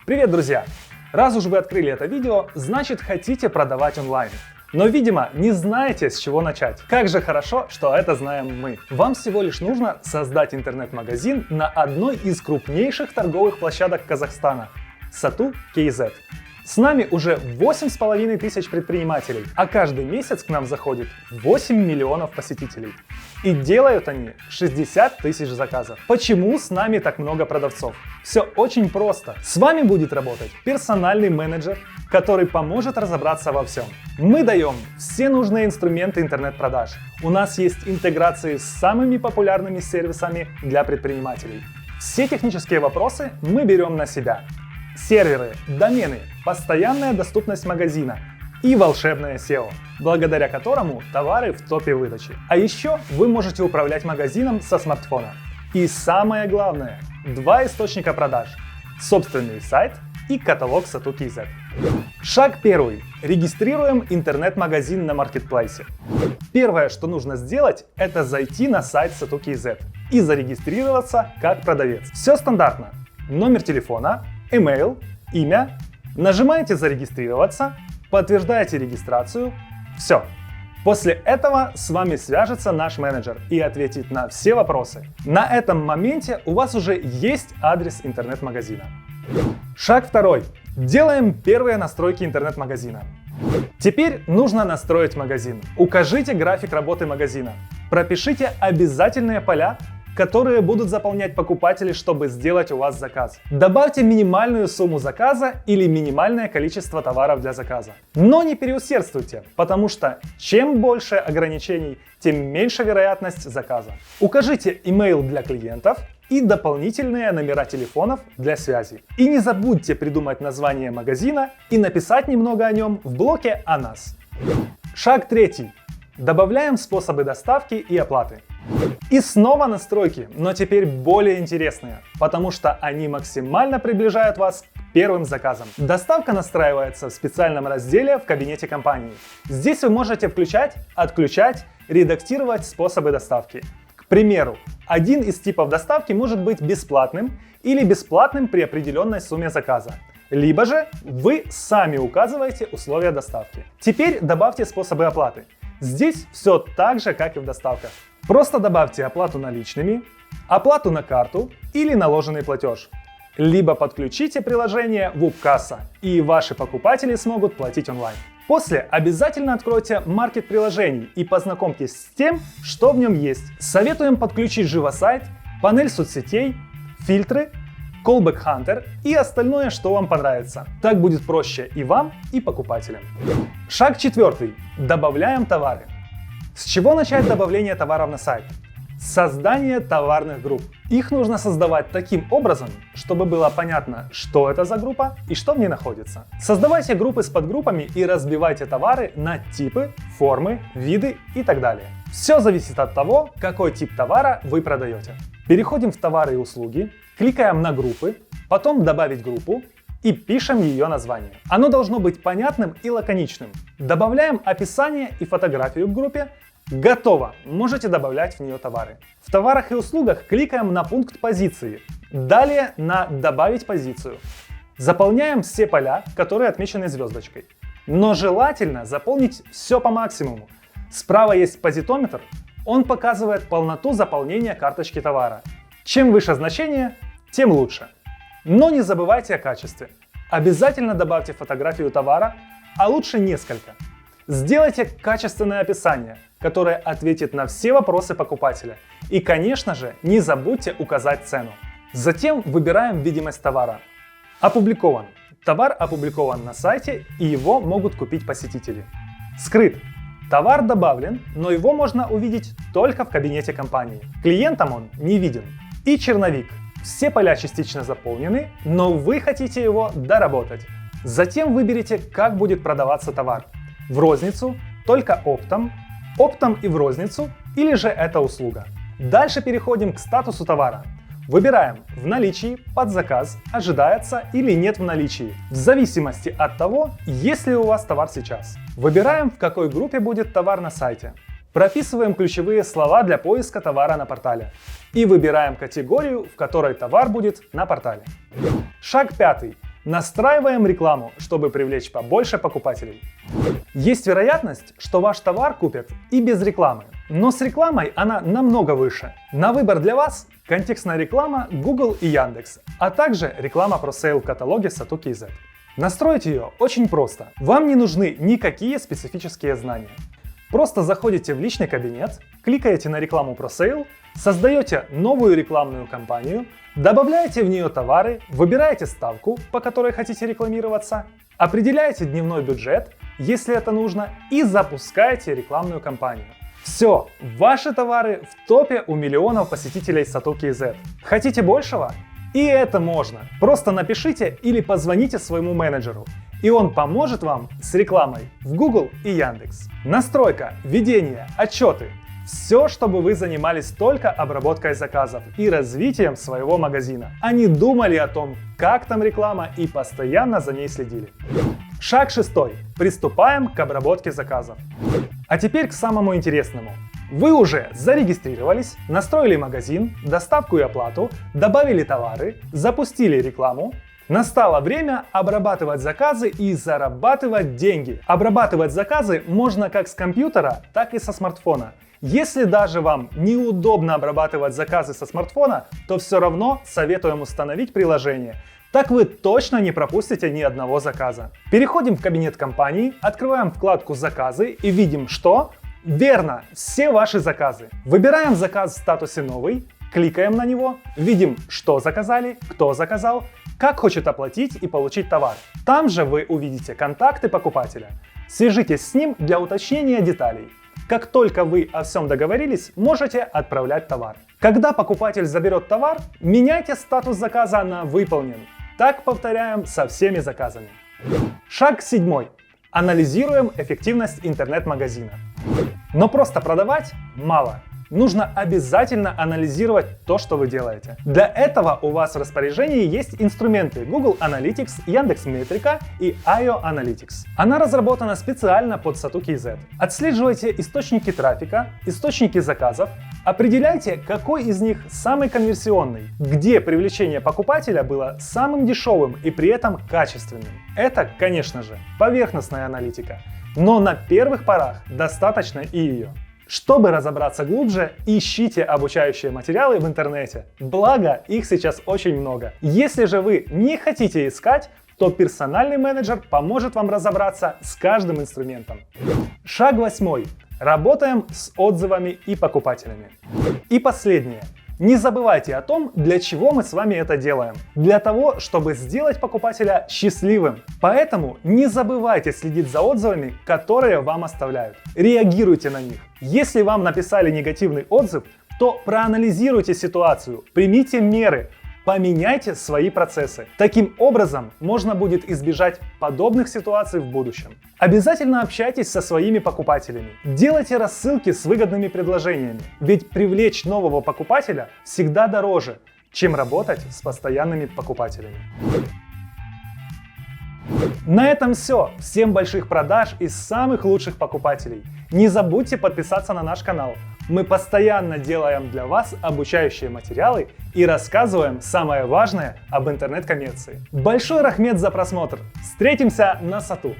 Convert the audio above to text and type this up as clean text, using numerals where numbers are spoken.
Привет, друзья! Раз уж вы открыли это видео, значит хотите продавать онлайн. Но, видимо, не знаете, с чего начать. Как же хорошо, что это знаем мы. Вам всего лишь нужно создать интернет-магазин на одной из крупнейших торговых площадок Казахстана – Сату.kz. С нами уже 8,5 тысяч предпринимателей, а каждый месяц к нам заходит 8 миллионов посетителей. И делают они 60 тысяч заказов. Почему с нами так много продавцов? Все очень просто. С вами будет работать персональный менеджер, который поможет разобраться во всем. Мы даем все нужные инструменты интернет-продаж. У нас есть интеграции с самыми популярными сервисами для предпринимателей. Все технические вопросы мы берем на себя. Серверы, домены, постоянная доступность магазина и волшебное SEO, благодаря которому товары в топе выдачи. А еще вы можете управлять магазином со смартфона. И самое главное, два источника продаж – собственный сайт и каталог Сату.kz. Шаг первый. Регистрируем интернет-магазин на маркетплейсе. Первое, что нужно сделать, это зайти на сайт Сату.kz и зарегистрироваться как продавец. Все стандартно. Номер телефона, email, имя. Нажимаете «Зарегистрироваться», подтверждаете регистрацию. Все. После этого с вами свяжется наш менеджер и ответит на все вопросы. На этом моменте у вас уже есть адрес интернет-магазина. Шаг второй. Делаем первые настройки интернет-магазина. Теперь нужно настроить магазин. Укажите график работы магазина. Пропишите обязательные поля, которые будут заполнять покупатели, чтобы сделать у вас заказ. Добавьте минимальную сумму заказа или минимальное количество товаров для заказа. Но не переусердствуйте, потому что чем больше ограничений, тем меньше вероятность заказа. Укажите email для клиентов и дополнительные номера телефонов для связи. И не забудьте придумать название магазина и написать немного о нем в блоке «О нас». Шаг третий. Добавляем способы доставки и оплаты. И снова настройки, но теперь более интересные, потому что они максимально приближают вас к первым заказам. Доставка настраивается в специальном разделе в кабинете компании. Здесь вы можете включать, отключать, редактировать способы доставки. К примеру, один из типов доставки может быть бесплатным или бесплатным при определенной сумме заказа. Либо же вы сами указываете условия доставки. Теперь добавьте способы оплаты. Здесь все так же, как и в доставках. Просто добавьте оплату наличными, оплату на карту или наложенный платеж. Либо подключите приложение WebKassa, и ваши покупатели смогут платить онлайн. После обязательно откройте маркет приложений и познакомьтесь с тем, что в нем есть. Советуем подключить живосайт, панель соцсетей, фильтры, Callback Hunter и остальное, что вам понравится. Так будет проще и вам, и покупателям. Шаг четвертый. Добавляем товары. С чего начать добавление товаров на сайт? Создание товарных групп. Их нужно создавать таким образом, чтобы было понятно, что это за группа и что в ней находится. Создавайте группы с подгруппами и разбивайте товары на типы, формы, виды и так далее. Все зависит от того, какой тип товара вы продаете. Переходим в товары и услуги, кликаем на группы, потом добавить группу и пишем ее название. Оно должно быть понятным и лаконичным. Добавляем описание и фотографию к группе. Готово! Можете добавлять в нее товары. В товарах и услугах кликаем на пункт позиции. Далее на «Добавить позицию». Заполняем все поля, которые отмечены звездочкой. Но желательно заполнить все по максимуму. Справа есть позитометр. Он показывает полноту заполнения карточки товара. Чем выше значение, тем лучше. Но не забывайте о качестве. Обязательно добавьте фотографию товара, а лучше несколько. Сделайте качественное описание, которое ответит на все вопросы покупателя. И, конечно же, не забудьте указать цену. Затем выбираем видимость товара. Опубликован. Товар опубликован на сайте, и его могут купить посетители. Скрыт. Товар добавлен, но его можно увидеть только в кабинете компании. Клиентам он не виден. И черновик. Все поля частично заполнены, но вы хотите его доработать. Затем выберите, как будет продаваться товар. В розницу, только оптом, оптом и в розницу, или же это услуга. Дальше переходим к статусу товара. Выбираем в наличии, под заказ, ожидается или нет в наличии, в зависимости от того, есть ли у вас товар сейчас. Выбираем, в какой группе будет товар на сайте. Прописываем ключевые слова для поиска товара на портале и выбираем категорию, в которой товар будет на портале. Шаг 5. Настраиваем рекламу, чтобы привлечь побольше покупателей. Есть вероятность, что ваш товар купят и без рекламы, но с рекламой она намного выше. На выбор для вас контекстная реклама Google и Яндекс, а также реклама ProSale в каталоге Satoki.z. Настроить ее очень просто. Вам не нужны никакие специфические знания. Просто заходите в личный кабинет, кликаете на рекламу ProSale, создаете новую рекламную кампанию, добавляете в нее товары, выбираете ставку, по которой хотите рекламироваться, определяете дневной бюджет, если это нужно, и запускаете рекламную кампанию. Все, ваши товары в топе у миллионов посетителей Satoki.z. Хотите большего? И это можно. Просто напишите или позвоните своему менеджеру, и он поможет вам с рекламой в Google и Яндекс. Настройка, ведение, отчеты. Все, чтобы вы занимались только обработкой заказов и развитием своего магазина, а не думали о том, как там реклама, и постоянно за ней следили. Шаг 6. Приступаем к обработке заказов. А теперь к самому интересному. Вы уже зарегистрировались, настроили магазин, доставку и оплату, добавили товары, запустили рекламу. Настало время обрабатывать заказы и зарабатывать деньги. Обрабатывать заказы можно как с компьютера, так и со смартфона. Если даже вам неудобно обрабатывать заказы со смартфона, то все равно советуем установить приложение. Так вы точно не пропустите ни одного заказа. Переходим в кабинет компании, открываем вкладку «Заказы» и видим, что... Верно, все ваши заказы. Выбираем заказ в статусе «Новый», кликаем на него, видим, что заказали, кто заказал, как хочет оплатить и получить товар. Там же вы увидите контакты покупателя. Свяжитесь с ним для уточнения деталей. Как только вы о всем договорились, можете отправлять товар. Когда покупатель заберет товар, меняйте статус заказа на «Выполнен». Так повторяем со всеми заказами. Шаг 7. Анализируем эффективность интернет-магазина. Но просто продавать мало. Нужно обязательно анализировать то, что вы делаете. Для этого у вас в распоряжении есть инструменты Google Analytics, Яндекс.Метрика и IO Analytics. Она разработана специально под Satoki.z. Отслеживайте источники трафика, источники заказов, определяйте, какой из них самый конверсионный, где привлечение покупателя было самым дешевым и при этом качественным. Это, конечно же, поверхностная аналитика, но на первых порах достаточно и ее. Чтобы разобраться глубже, ищите обучающие материалы в интернете, благо их сейчас очень много. Если же вы не хотите искать, то персональный менеджер поможет вам разобраться с каждым инструментом. Шаг 8. Работаем с отзывами и покупателями. И последнее. Не забывайте о том, для чего мы с вами это делаем. Для того, чтобы сделать покупателя счастливым. Поэтому не забывайте следить за отзывами, которые вам оставляют. Реагируйте на них. Если вам написали негативный отзыв, то проанализируйте ситуацию, примите меры, поменяйте свои процессы. Таким образом, можно будет избежать подобных ситуаций в будущем. Обязательно общайтесь со своими покупателями. Делайте рассылки с выгодными предложениями. Ведь привлечь нового покупателя всегда дороже, чем работать с постоянными покупателями. На этом все. Всем больших продаж и самых лучших покупателей. Не забудьте подписаться на наш канал. Мы постоянно делаем для вас обучающие материалы и рассказываем самое важное об интернет-коммерции. Большой рахмет за просмотр. Встретимся на Сату.